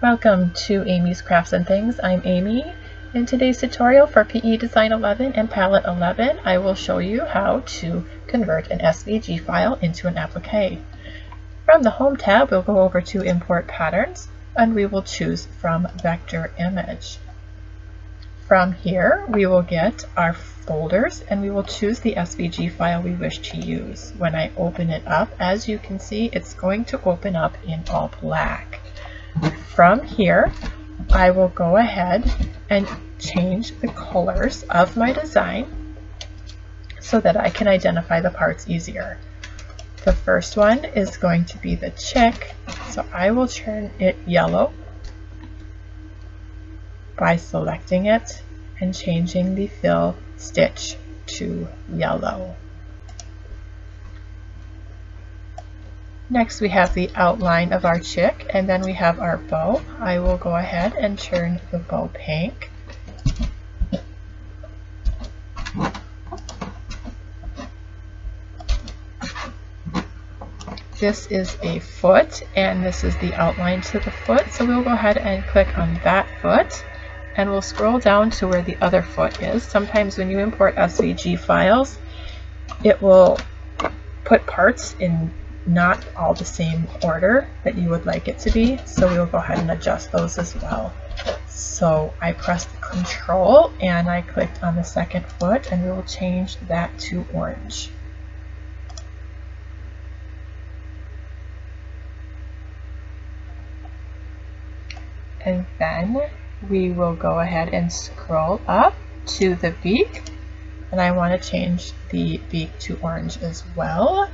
Welcome to Amy's Crafts and Things. I'm Amy. In today's tutorial for PE Design 11 and Palette 11, I will show you how to convert an SVG file into an applique. From the Home tab, we'll go over to Import Patterns, and we will choose from Vector Image. From here, we will get our folders, and we will choose the SVG file we wish to use. When I open it up, as you can see, it's going to open up in all black. From here, I will go ahead and change the colors of my design so that I can identify the parts easier. The first one is going to be the chick, so I will turn it yellow by selecting it and changing the fill stitch to yellow. Next we have the outline of our chick, and then we have our bow. I will go ahead and turn the bow pink. This is a foot, and this is the outline to the foot, so we'll go ahead and click on that foot, and we'll scroll down to where the other foot is. Sometimes when you import SVG files, it will put parts in not all the same order that you would like it to be, so we'll go ahead and adjust those as well. So I pressed Control and I clicked on the second foot, and we will change that to orange. And then we will go ahead and scroll up to the beak, and I want to change the beak to orange as well.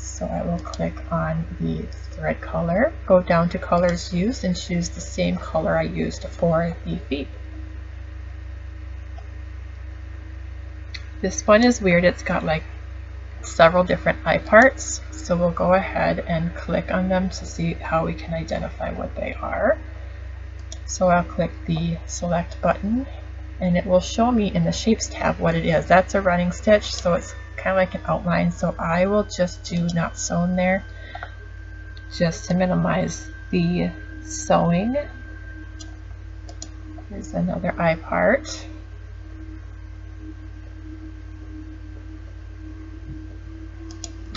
So I will click on the thread color, go down to colors used, and choose the same color I used for the feet. This one is weird, it's got like several different eye parts, so we'll go ahead and click on them to see how we can identify what they are. So I'll click the select button, and it will show me in the shapes tab what it is. That's a running stitch, so it's kind of like an outline, so I will just do not sewn there just to minimize the sewing. Here's another eye part.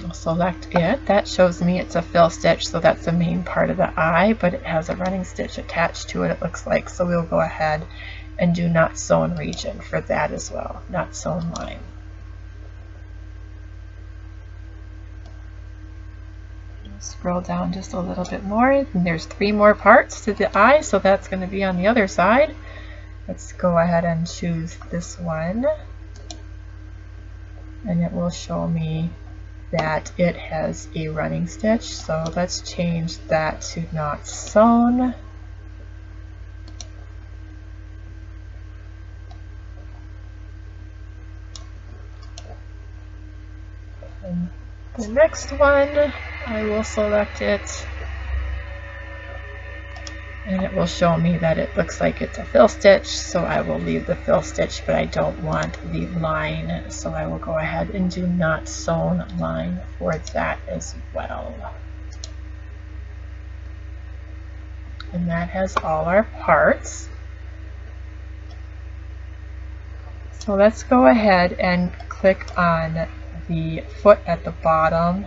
I'll select it. That shows me it's a fill stitch, so that's the main part of the eye, but it has a running stitch attached to it, it looks like, so we'll go ahead and do not sewn region for that as well, not sewn line. Scroll down just a little bit more, and there's 3 more parts to the eye, so that's going to be on the other side. Let's go ahead and choose this one, and it will show me that it has a running stitch, so let's change that to not sewn. And the next one, I will select it, and it will show me that it looks like it's a fill stitch, so I will leave the fill stitch, but I don't want the line, so I will go ahead and do not sewn line for that as well. And that has all our parts. So let's go ahead and click on the foot at the bottom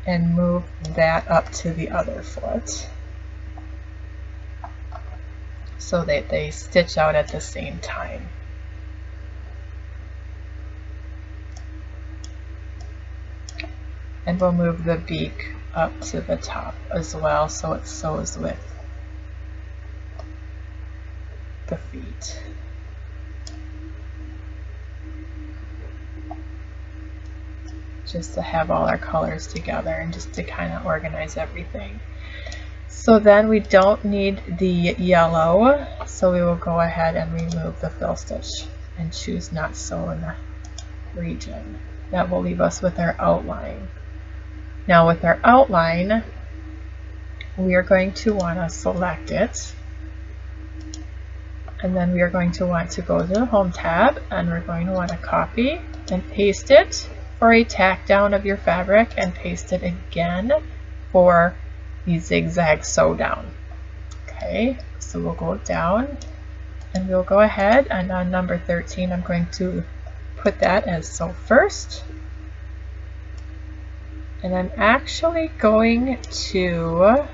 and move that up to the other foot so that they stitch out at the same time. And we'll move the beak up to the top as well so it sews with the feet. Just to have all our colors together and just to kind of organize everything. So then we don't need the yellow, so we will go ahead and remove the fill stitch and choose not sewn region. That will leave us with our outline. Now with our outline, we are going to want to select it, and then we are going to want to go to the Home tab, and we're going to want to copy and paste it for a tack down of your fabric, and paste it again for the zigzag sew down. Okay, so we'll go down and we'll go ahead, and on number 13 I'm going to put that as sew first. And I'm actually going to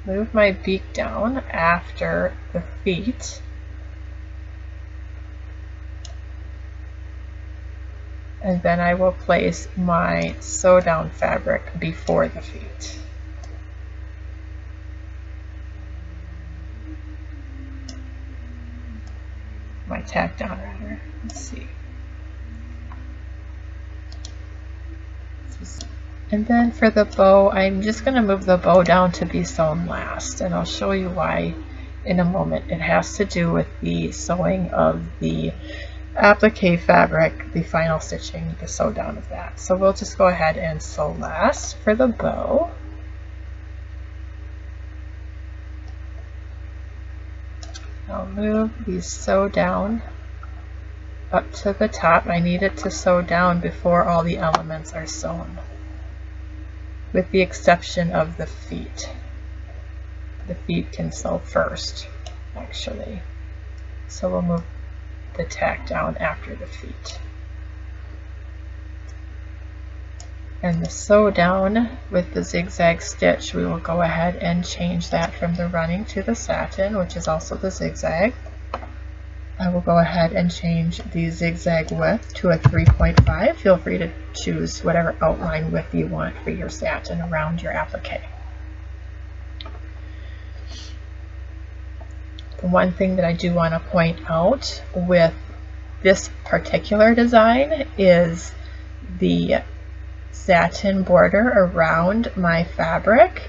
move my beak down after the feet. And then I will place my sew down fabric before the feet. My tack down rather. Let's see. And then for the bow, I'm just going to move the bow down to be sewn last, and I'll show you why in a moment. It has to do with the sewing of the applique fabric, the final stitching, the sew down of that. So we'll just go ahead and sew last for the bow. I'll move the sew down up to the top. I need it to sew down before all the elements are sewn, with the exception of the feet. The feet can sew first, actually. So we'll move the tack down after the feet. And the sew down with the zigzag stitch, we will go ahead and change that from the running to the satin, which is also the zigzag. I will go ahead and change the zigzag width to a 3.5. Feel free to choose whatever outline width you want for your satin around your applique. The one thing that I do want to point out with this particular design is the satin border around my fabric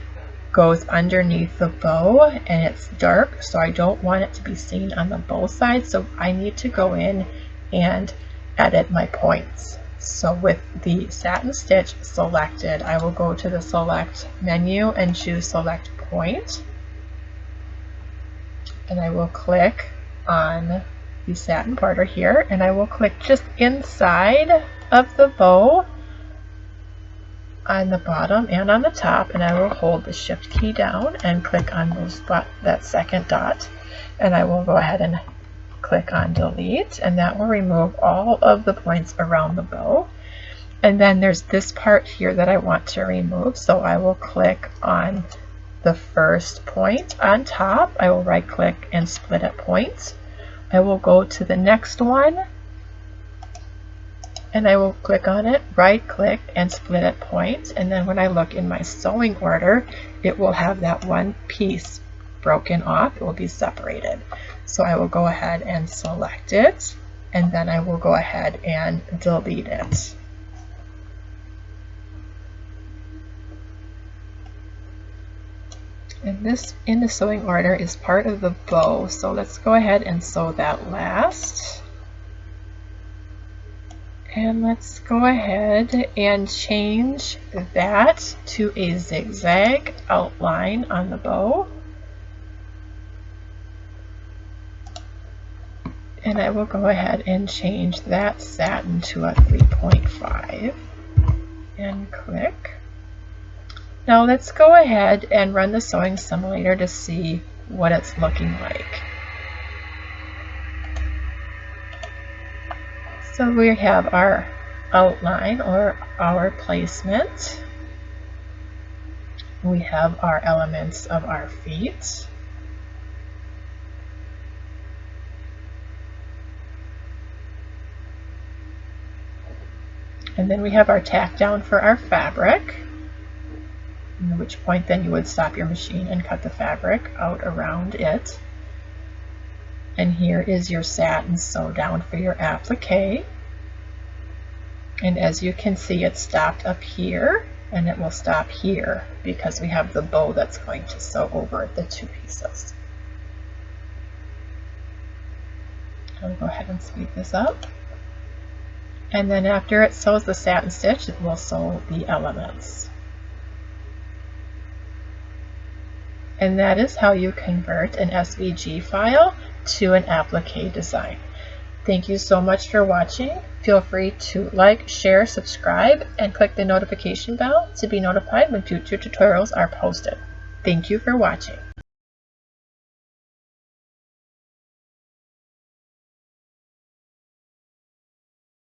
goes underneath the bow, and it's dark, so I don't want it to be seen on the bow side, so I need to go in and edit my points. So with the satin stitch selected, I will go to the select menu and choose select point, and I will click on the satin border here, and I will click just inside of the bow on the bottom and on the top, and I will hold the shift key down and click on that second dot, and I will go ahead and click on delete, and that will remove all of the points around the bow. And then there's this part here that I want to remove, so I will click on the first point on top. I will right click and split at points. I will go to the next one, and I will click on it, right click and split at points, and then when I look in my sewing order, it will have that one piece broken off. It will be separated. So I will go ahead and select it, and then I will go ahead and delete it. And this in the sewing order is part of the bow, so let's go ahead and sew that last. And let's go ahead and change that to a zigzag outline on the bow. And I will go ahead and change that satin to a 3.5 and click. Now let's go ahead and run the sewing simulator to see what it's looking like. So we have our outline or our placement. We have our elements of our feet. And then we have our tack down for our fabric, at which point then you would stop your machine and cut the fabric out around it. And here is your satin sew down for your applique. And as you can see, it stopped up here, and it will stop here because we have the bow that's going to sew over the two pieces. I'll go ahead and speed this up. And then after it sews the satin stitch, it will sew the elements. And that is how you convert an SVG file to an applique design. Thank you so much for watching. Feel free to like, share, subscribe, and click the notification bell to be notified when future tutorials are posted. Thank you for watching.